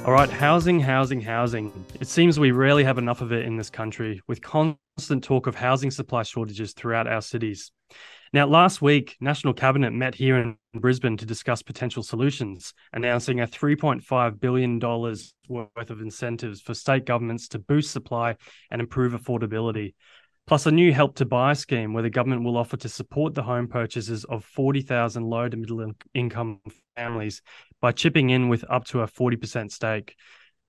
All right, housing. It seems we rarely have enough of it in this country, with constant talk of housing supply shortages throughout our cities. Now, last week, National Cabinet met here in Brisbane to discuss potential solutions, announcing a $3.5 billion worth of incentives for state governments to boost supply and improve affordability, plus a new Help to Buy scheme where the government will offer to support the home purchases of 40,000 low to middle income families by chipping in with up to a 40% stake.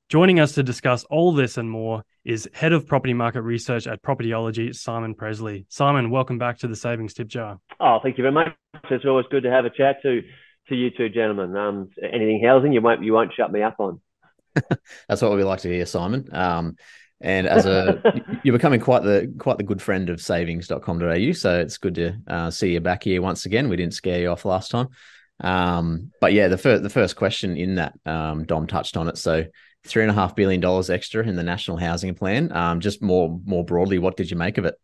Joining us to discuss all this and more is Head of Property Market Research at Propertyology, Simon Pressley. Simon, welcome back to the Savings Tip Jar. Oh, thank you very much. It's always good to have a chat to you two gentlemen. Anything housing, you won't shut me up on. That's what we like to hear, Simon. And you're becoming quite the good friend of Savings.com.au, so it's good to see you back here once again. We didn't scare you off last time. But yeah, the first question in that, Dom touched on it. So $3.5 billion extra in the National Housing Plan. Just more broadly, what did you make of it?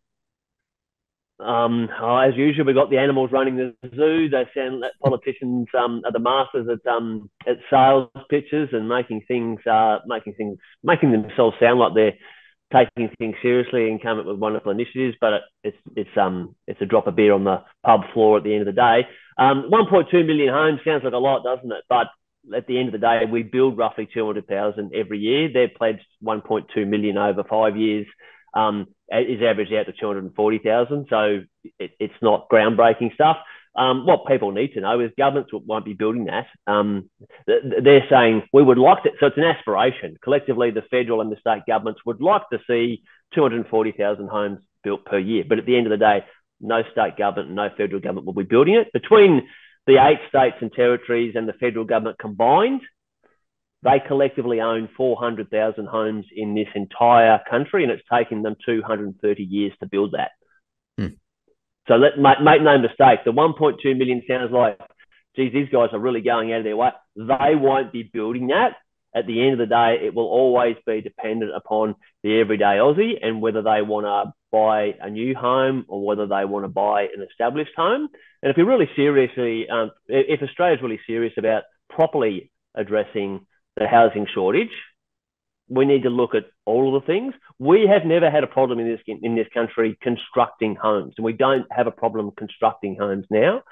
As usual, we've got the animals running the zoo. They sound like politicians are the masters at sales pitches and making themselves sound like they're taking things seriously and come up with wonderful initiatives. But it's a drop of beer on the pub floor at the end of the day. 1.2 million homes sounds like a lot, doesn't it? But at the end of the day, we build roughly 200,000 every year. They've pledged 1.2 million over 5 years. Is averaged out to 240,000. So it's not groundbreaking stuff. What people need to know is governments won't be building that. They're saying we would like to, so it's an aspiration. Collectively, the federal and the state governments would like to see 240,000 homes built per year. But at the end of the day, no state government, no federal government will be building it. Between the 8 states and territories and the federal government combined, they collectively own 400,000 homes in this entire country, and it's taken them 230 years to build that. So make no mistake, the 1.2 million sounds like, geez, these guys are really going out of their way. They won't be building that. At the end of the day, it will always be dependent upon the everyday Aussie and whether they want to buy a new home or whether they want to buy an established home. And if Australia's really serious about properly addressing the housing shortage, we need to look at all of the things. We have never had a problem in this country constructing homes, and we don't have a problem constructing homes now.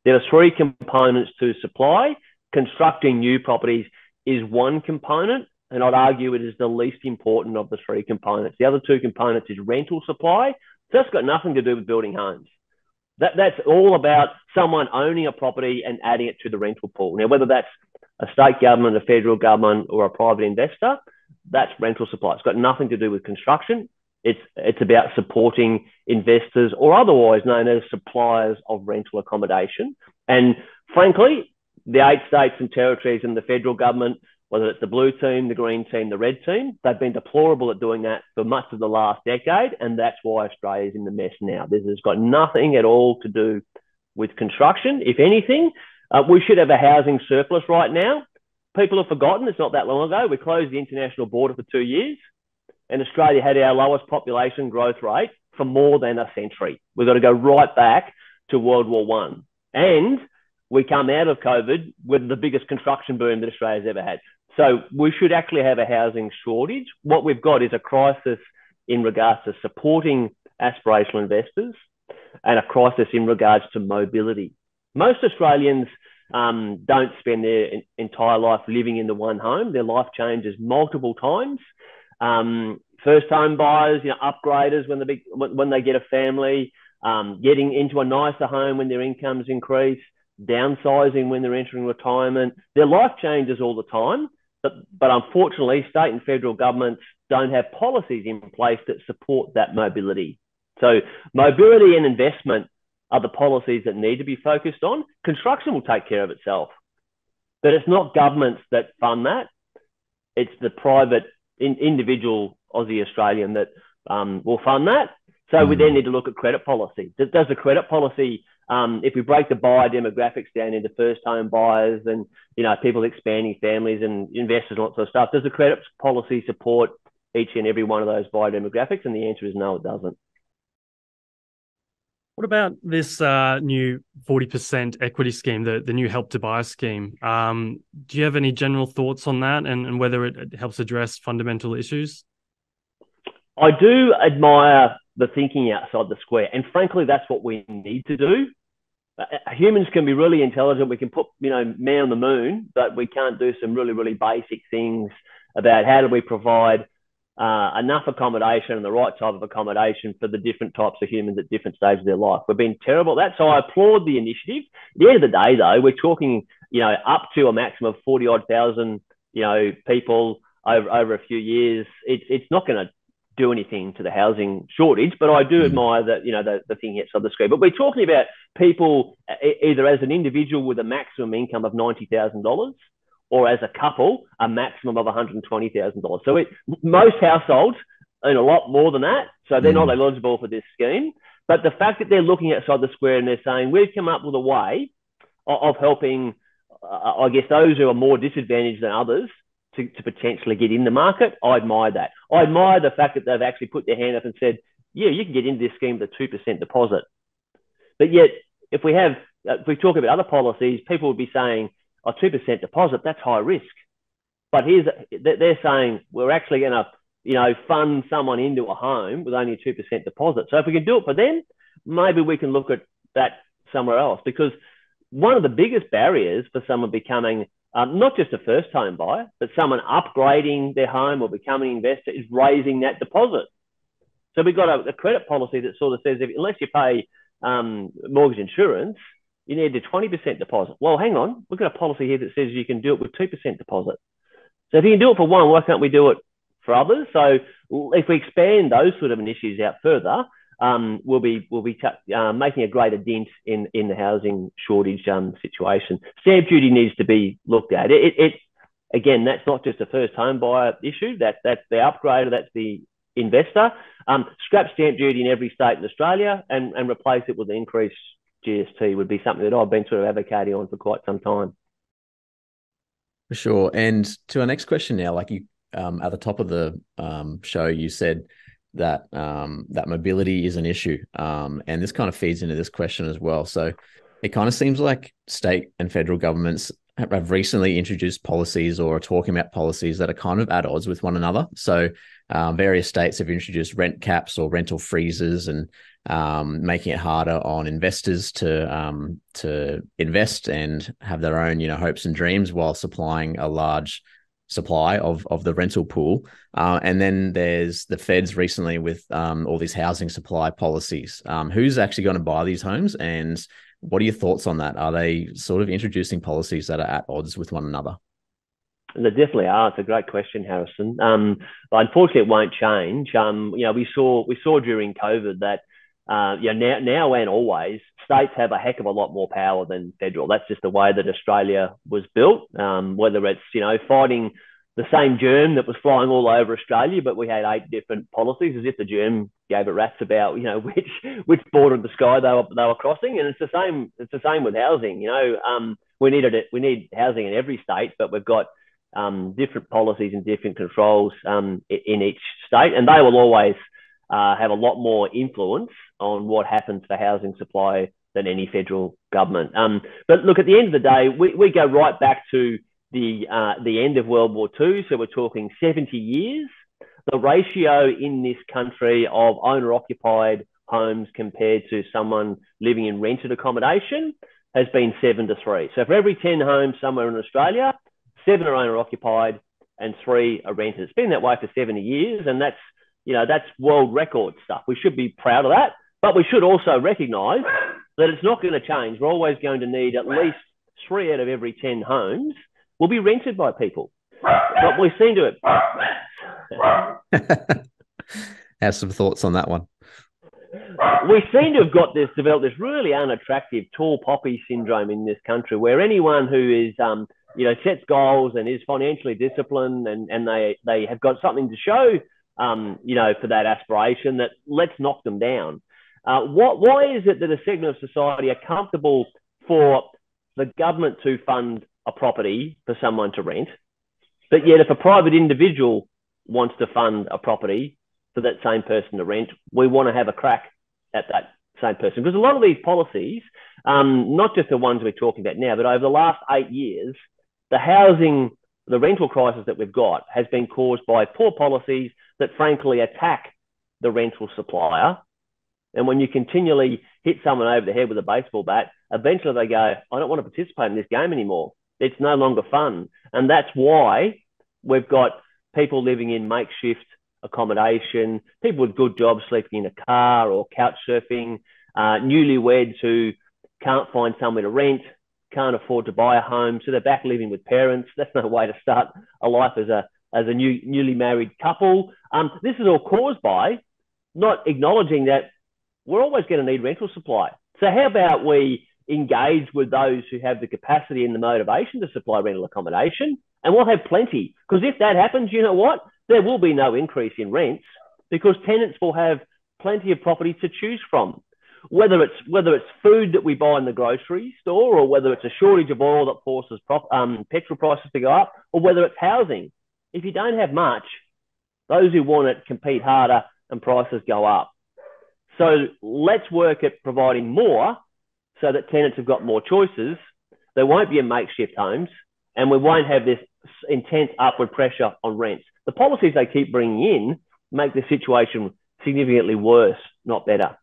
There are 3 components to supply. Constructing new properties is one component, and I'd argue it is the least important of the 3 components. The other 2 components is rental supply. So that's got nothing to do with building homes. That's all about someone owning a property and adding it to the rental pool. Now, whether that's a state government, a federal government, or a private investor, that's rental supply. It's got nothing to do with construction. It's about supporting investors or otherwise known as suppliers of rental accommodation. And frankly, the 8 states and territories and the federal government, whether it's the blue team, the green team, the red team, they've been deplorable at doing that for much of the last decade. And that's why Australia's in the mess now. This has got nothing at all to do with construction. If anything, we should have a housing surplus right now. People have forgotten, it's not that long ago. We closed the international border for 2 years, and Australia had our lowest population growth rate for more than a century. We've got to go right back to World War One. And we come out of COVID with the biggest construction boom that Australia's ever had. So we should actually have a housing shortage. What we've got is a crisis in regards to supporting aspirational investors and a crisis in regards to mobility. Most Australians don't spend their entire life living in the one home. Their life changes multiple times. First home buyers, upgraders when they get a family, getting into a nicer home when their incomes increase, downsizing when they're entering retirement. Their life changes all the time, but unfortunately, state and federal governments don't have policies in place that support that mobility. So mobility and investment are the policies that need to be focused on. Construction will take care of itself. But it's not governments that fund that. It's the private individual Aussie Australian that will fund that. So we then need to look at credit policy. Does the credit policy, if we break the buyer demographics down into first home buyers and people expanding families and investors and lots of stuff, does the credit policy support each and every one of those buyer demographics? And the answer is no, it doesn't. What about this new 40% equity scheme, the new Help to Buy scheme? Do you have any general thoughts on that and whether it helps address fundamental issues? I do admire the thinking outside the square, and frankly, that's what we need to do. Humans can be really intelligent. We can put, man on the moon, but we can't do some really, really basic things about how do we provide enough accommodation and the right type of accommodation for the different types of humans at different stages of their life. We've been terrible at that. So I applaud the initiative. At the end of the day, though, we're talking, up to a maximum of 40-odd thousand, people over a few years. It's not going to do anything to the housing shortage, but I do admire that, the thing outside the screen. But we're talking about people either as an individual with a maximum income of $90,000 or as a couple, a maximum of $120,000. So most households earn a lot more than that, so they're not eligible for this scheme. But the fact that they're looking outside the square and they're saying, we've come up with a way of helping, I guess, those who are more disadvantaged than others to potentially get in the market, I admire that. I admire the fact that they've actually put their hand up and said, yeah, you can get into this scheme with a 2% deposit. But yet, if we talk about other policies, people would be saying, 2% deposit, that's high risk. But they're saying we're actually going to, fund someone into a home with only a 2% deposit. So if we can do it for them, maybe we can look at that somewhere else. Because one of the biggest barriers for someone becoming not just a first home buyer, but someone upgrading their home or becoming an investor is raising that deposit. So we've got a credit policy that sort of says unless you pay mortgage insurance, you need a 20% deposit. Well, hang on. We've got a policy here that says you can do it with 2% deposit. So if you can do it for one, why can't we do it for others? So if we expand those sort of issues out further, we'll be making a greater dent in the housing shortage situation. Stamp duty needs to be looked at. Again, that's not just a first home buyer issue. That's the upgrader. That's the investor. Scrap stamp duty in every state in Australia and replace it with an increased GST would be something that I've been sort of advocating on for quite some time. For sure. And to our next question now, like you at the top of the show, you said that that mobility is an issue, and this kind of feeds into this question as well. So it kind of seems like state and federal governments have recently introduced policies or are talking about policies that are kind of at odds with one another. So various states have introduced rent caps or rental freezes and making it harder on investors to invest and have their own, hopes and dreams while supplying a large supply of the rental pool. And then there's the feds recently with all these housing supply policies. Who's actually going to buy these homes? And what are your thoughts on that? Are they sort of introducing policies that are at odds with one another? They definitely are. It's a great question, Harrison. But unfortunately, it won't change. We saw during COVID that now and always, states have a heck of a lot more power than federal. That's just the way that Australia was built. Whether it's fighting the same germ that was flying all over Australia, but we had 8 different policies, as if the germ gave a rat's about which border of the sky they were crossing. And it's the same. It's the same with housing. We need housing in every state, but we've got different policies and different controls in each state, and they will always have a lot more influence on what happens to housing supply than any federal government. But look, at the end of the day, we go right back to the end of World War II. So we're talking 70 years. The ratio in this country of owner-occupied homes compared to someone living in rented accommodation has been 7-3. So for every 10 homes somewhere in Australia, 7 are owner-occupied and 3 are rented. It's been that way for 70 years, and that's world record stuff. We should be proud of that, but we should also recognise that it's not going to change. We're always going to need at least 3 out of every 10 homes will be rented by people. But we seem to have some thoughts on that one. We seem to have developed this really unattractive tall poppy syndrome in this country, where anyone who is sets goals and is financially disciplined and they have got something to show for that aspiration, that let's knock them down. Why is it that a segment of society are comfortable for the government to fund a property for someone to rent, but yet if a private individual wants to fund a property for that same person to rent, we want to have a crack at that same person. Because a lot of these policies, not just the ones we're talking about now, but over the last 8 years, the rental crisis that we've got has been caused by poor policies that frankly attack the rental supplier. And when you continually hit someone over the head with a baseball bat, eventually they go, I don't want to participate in this game anymore. It's no longer fun. And that's why we've got people living in makeshift accommodation, people with good jobs sleeping in a car or couch surfing, newlyweds who can't find somewhere to rent, can't afford to buy a home, so they're back living with parents. That's no way to start a life as a newly married couple. This is all caused by not acknowledging that we're always going to need rental supply. So how about we engage with those who have the capacity and the motivation to supply rental accommodation, and we'll have plenty. Because if that happens, you know what? There will be no increase in rents because tenants will have plenty of property to choose from. Whether it's food that we buy in the grocery store, or whether it's a shortage of oil that forces petrol prices to go up, or whether it's housing. If you don't have much, those who want it compete harder and prices go up. So let's work at providing more so that tenants have got more choices. There won't be a makeshift homes, and we won't have this intense upward pressure on rents. The policies they keep bringing in make the situation significantly worse, not better.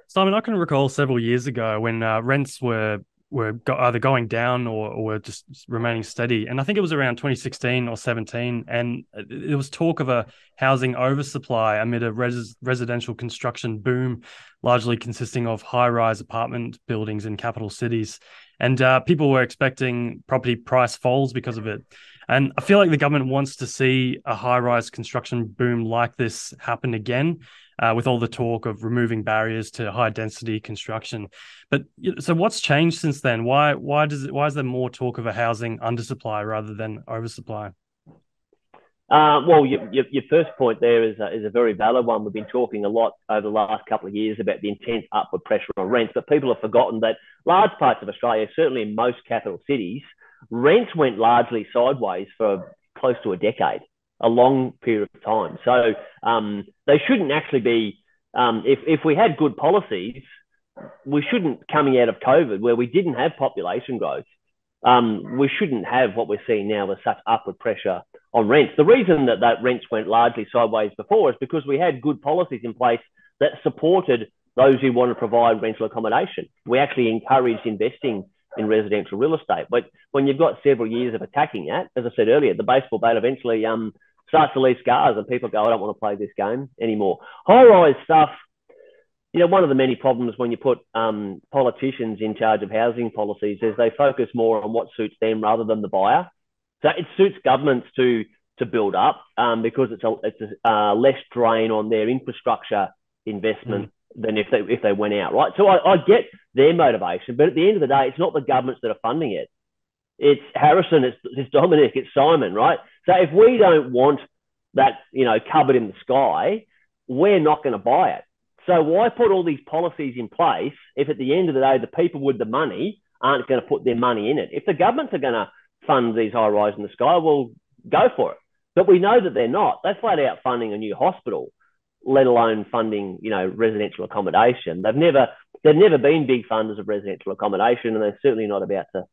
Simon, I can recall several years ago when rents were either going down or were just remaining steady. And I think it was around 2016 or 17. And there was talk of a housing oversupply amid a residential construction boom, largely consisting of high-rise apartment buildings in capital cities. And people were expecting property price falls because of it. And I feel like the government wants to see a high-rise construction boom like this happen again, with all the talk of removing barriers to high-density construction. But so what's changed since then? Why is there more talk of a housing undersupply rather than oversupply? Well, your first point there is a very valid one. We've been talking a lot over the last couple of years about the intense upward pressure on rents, but people have forgotten that large parts of Australia, certainly in most capital cities, rents went largely sideways for close to a decade, a long period of time. So they shouldn't actually be, if we had good policies, we shouldn't, coming out of COVID, where we didn't have population growth, we shouldn't have what we're seeing now with such upward pressure on rents. The reason that rents went largely sideways before is because we had good policies in place that supported those who want to provide rental accommodation. We actually encouraged investing in residential real estate. But when you've got several years of attacking that, as I said earlier, the baseball bat eventually starts to leave scars and people go, I don't want to play this game anymore. High-rise stuff, one of the many problems when you put politicians in charge of housing policies is they focus more on what suits them rather than the buyer. So it suits governments to build up because it's a less drain on their infrastructure investment than if they went out, right? So I get their motivation, but at the end of the day, it's not the governments that are funding it. It's Harrison, it's Dominic, it's Simon, right? So if we don't want that, cupboard in the sky, we're not going to buy it. So why put all these policies in place if at the end of the day, the people with the money aren't going to put their money in it? If the governments are going to fund these high rise in the sky, well, go for it. But we know that they're not. They're flat out funding a new hospital, let alone funding, residential accommodation. They've never been big funders of residential accommodation, and they're certainly not about to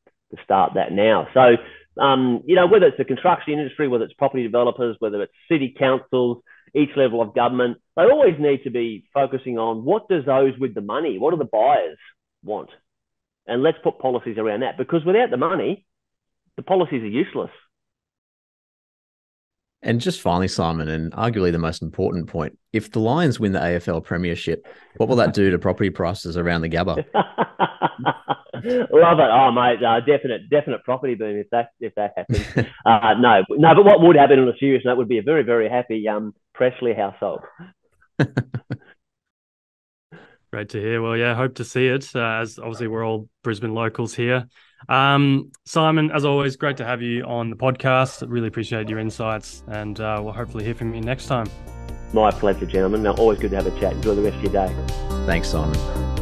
start that now. So, whether it's the construction industry, whether it's property developers, whether it's city councils, each level of government, they always need to be focusing on what does those with the money, what do the buyers want? And let's put policies around that, because without the money, the policies are useless. And just finally, Simon, and arguably the most important point, if the Lions win the AFL Premiership, what will that do to property prices around the Gabba? Love it. Oh, mate, definite property boom if that happens. No, but what would happen on a serious note would be a very, very happy Pressley household. Great to hear. Well, yeah, hope to see it, as obviously we're all Brisbane locals here. Simon, as always, great to have you on the podcast. Really appreciate your insights, and we'll hopefully hear from you next time. My pleasure, gentlemen. Always good to have a chat. Enjoy the rest of your day. Thanks, Simon.